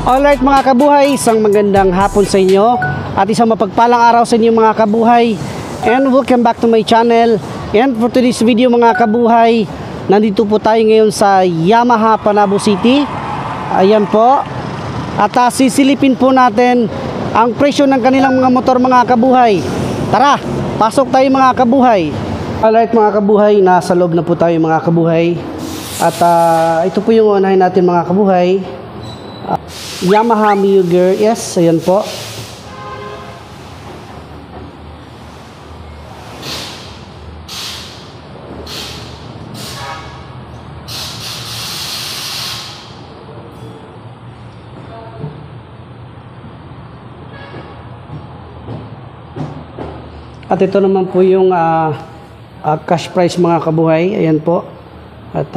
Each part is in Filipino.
Alright mga kabuhay, isang magandang hapon sa inyo at isang mapagpalang araw sa inyo mga kabuhay, and welcome back to my channel. And for today's video mga kabuhay, nandito po tayo ngayon sa Yamaha Panabo City. Ayan po. At sisilipin po natin ang presyo ng kanilang mga motor mga kabuhay. Tara, pasok tayo mga kabuhay. Alright mga kabuhay, nasa loob na po tayo mga kabuhay. At ito po yung unahin natin mga kabuhay. Yamaha Mio Gear S, ayan po. At ito naman po yung cash price mga kabuhay, ayan po. At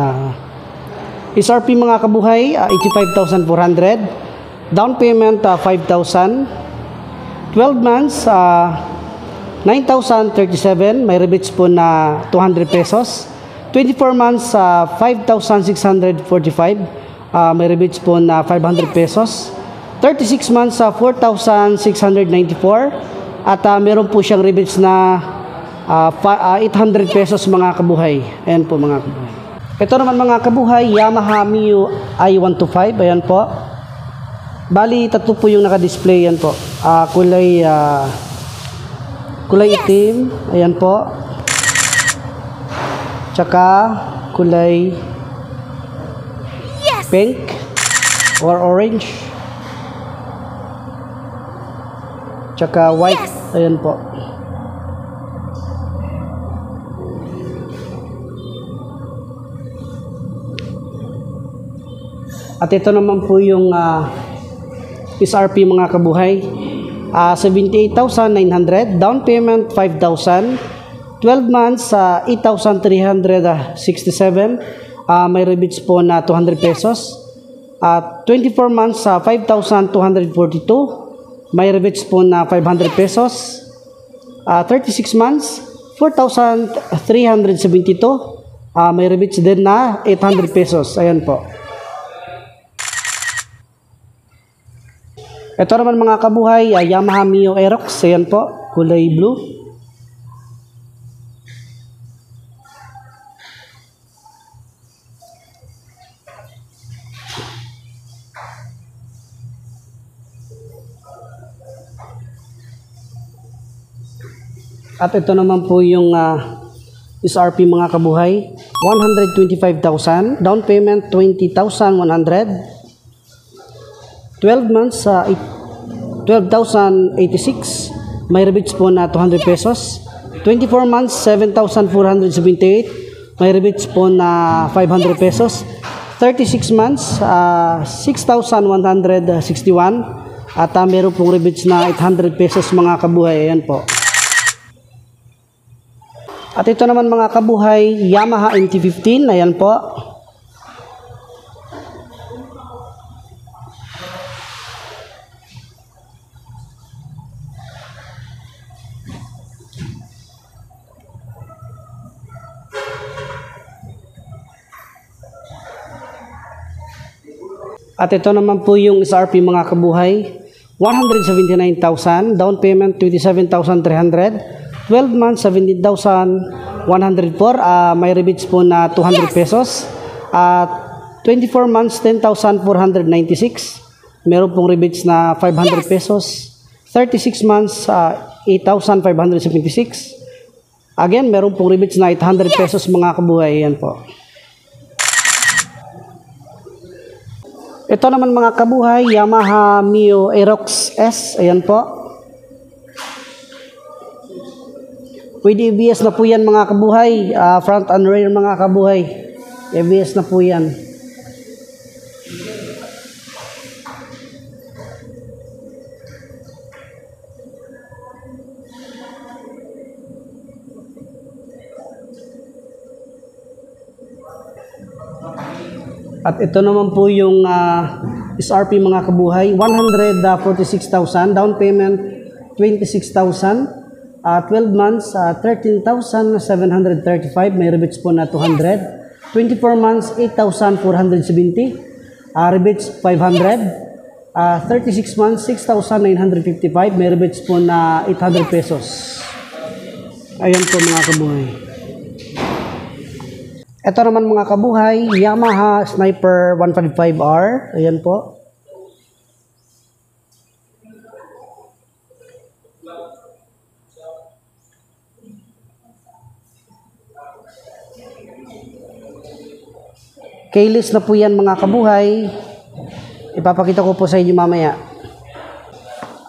SRP mga kabuhay, 85,400. Down payment 5,000. 12 months 9,037. May rebates po na 200 pesos. 24 months 5,645. May rebates po na 500 pesos. 36 months 4,694. At meron po siyang rebates na 800 pesos mga kabuhay. Ayan po mga kabuhay. Ito naman mga kabuhay, Yamaha Mio i125. Ayan po. Bali, tatlo po yung naka-display. Yan po. Kulay itim. Ayan po. Tsaka kulay pink or orange. Tsaka white. Ayan po. At ito naman po yung SRP mga kabuhay, 78,900. Down payment 5,000. 12 months 8,367. May rebates po na 200 pesos. 24 months 5,242. May rebates po na 500 pesos. 36 months 4,372. May rebates din na 800 pesos. Ayan po. Ito naman mga kabuhay, Yamaha Mio Aerox, ayan po, kulay blue. At ito naman po yung SRP mga kabuhay, 125,000, down payment 20,100. 12 months 12,086. May rebates po na 200 pesos. 24 months 7,478. May rebates po na 500 pesos. 36 months 6,161. At meron pong rebates na 800 pesos mga kabuhay. Ayan po. At ito naman mga kabuhay, Yamaha MT-15. Ayan po. At ito naman po yung SRP mga kabuhay, 179,000, down payment 27,300, 12 months 17,104, may rebates po na 200 pesos, 24 months 10,496, meron pong rebates na 500 pesos, 36 months 8,576, again meron pong rebates na 800 pesos mga kabuhay. Yan po. Ito naman mga kabuhay, Yamaha Mio Aerox S. Ayan po. With ABS na po yan mga kabuhay. Front and rear mga kabuhay. ABS na po yan. At ito naman po yung SRP mga kabuhay, 146,000, down payment 26,000, 12 months 13,735, may rebates po na 200, 24 months 8,470, rebates 500, 36 months, 6,955. May rebates po na 800 pesos. Ayan po mga kabuhay. Ito naman mga kabuhay, Yamaha Sniper 155R. Ayan po. Keyless na po yan mga kabuhay. Ipapakita ko po sa inyo mamaya.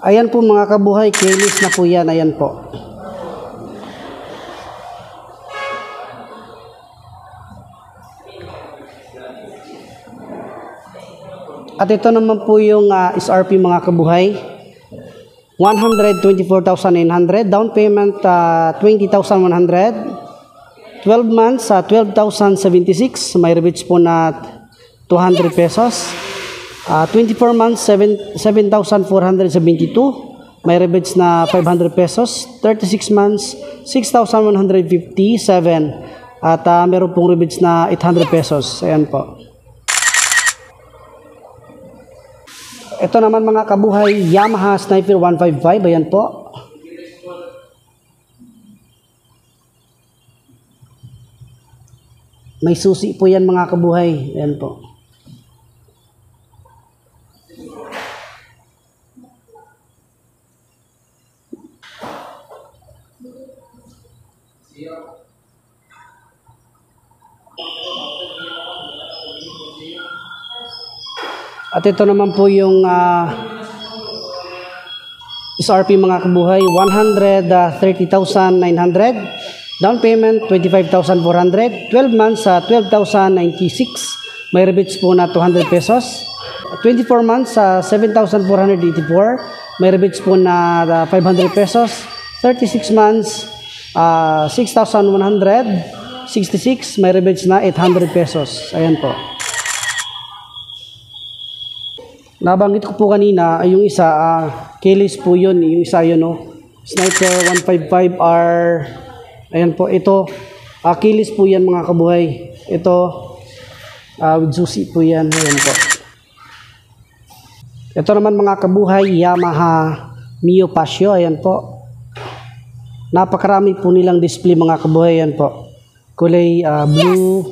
Ayan po mga kabuhay, keyless na po yan. Ayan po. At ito naman po yung SRP mga kabuhay. 124,900. Down payment 20,100. 12 months, 12,076. May rebates po na 200 pesos. 24 months, 7,472. May rebates na 500 pesos. 36 months, 6,157. At meron pong rebates na 800 pesos. Ayan po. Ito naman mga kabuhay, Yamaha Sniper 155. Ayan po. May susi po yan mga kabuhay. Ayan po. At ito naman po yung SRP mga kabuhay, 130,900. Down payment 25,400. 12 months 12,096. May rebates po na 200 pesos. 24 months 7,484. May rebates po na 500 pesos. 36 months 6,166. May rebates na 800 pesos. Ayan po. Nabanggit ko po kanina ay yung isa keyless po yun. Yung isa yun Sniper 155R. Ayan po, ito keyless po yan mga kabuhay. Ito with susi po yan. Ayan po. Ito naman mga kabuhay, Yamaha Mio Pasio. Ayan po. Napakarami po nilang display mga kabuhay. Ayan po. Kulay blue.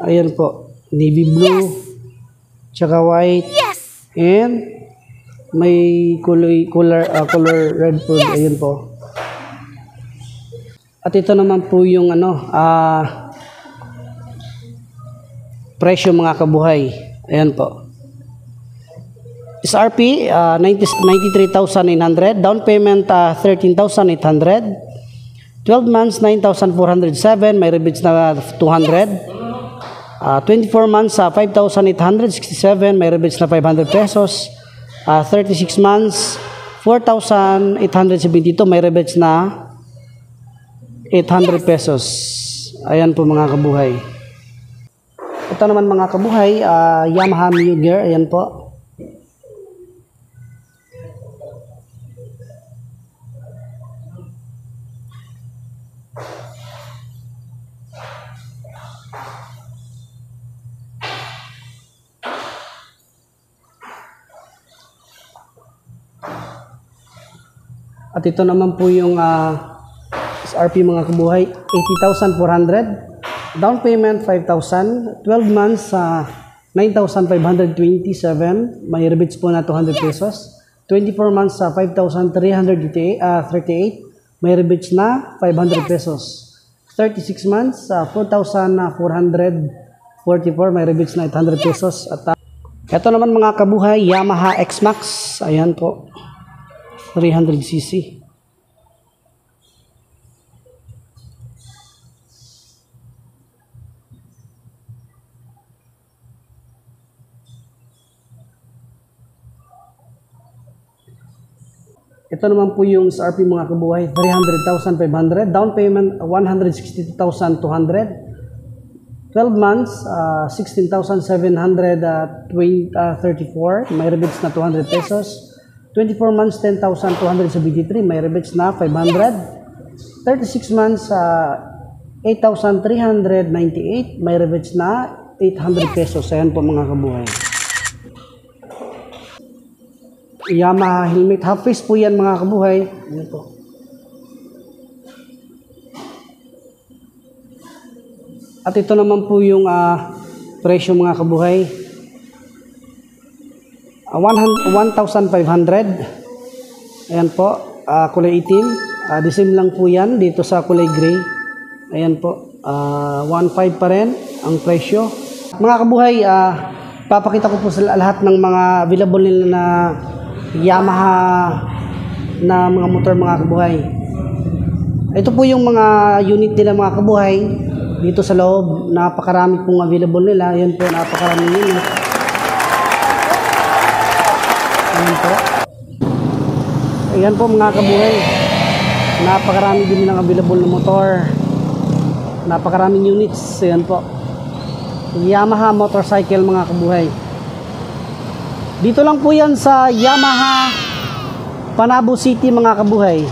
Ayan po. Navy blue. Tsaka white. And may color red po. Ayan po. At ito naman po yung presyo mga kabuhay. Ayan po. SRP 93,900. Down payment 13,800. 12 months 9,407. May rebates na 200. 24 months 5,867. May rebates na 500 pesos. 36 months 4,872. May rebates na 800 pesos. Ayan po mga kabuhay. Ito naman mga kabuhay, Yamaha Mio Gear. Ayan po. At ito naman po yung SRP mga kabuhay, 80,400. Down payment 5,000. 12 months 9,527. May rebates po na 200 pesos. 24 months 5,338. May rebates na 500 pesos. 36 months 4,444. May rebates na 800 pesos. At ito naman mga kabuhay, Yamaha X-Max. Ayan po. 300cc. Ito naman po yung SRP mga kabuhay, 300,500. Down payment 162,200. 12 months 16,734. May rebates na 200 pesos. 24 months 10,273. May rebates na 500. 36 months 8,398. May rebates na 800 pesos. Ayan po mga kabuhay. Yamaha helmet. Half face po yan mga kabuhay. Ayan po. At ito naman po yung presyo mga kabuhay. 1,500. Ayan po. Kulay itim. The same lang po yan dito sa kulay gray. Ayan po. 1,500 pa rin ang presyo. Mga kabuhay, papakita ko po sa lahat ng mga available nila na Yamaha na mga motor mga kabuhay. Ito po yung mga unit nila mga kabuhay. Dito sa loob, napakarami pong available nila. Ayan po, napakarami unit. Ayan po. Ayan po mga kabuhay. Napakarami din nilang available na motor. Napakaraming units. Ayan po. Yamaha motorcycle mga kabuhay. Dito lang po yan sa Yamaha Panabo City mga kabuhay.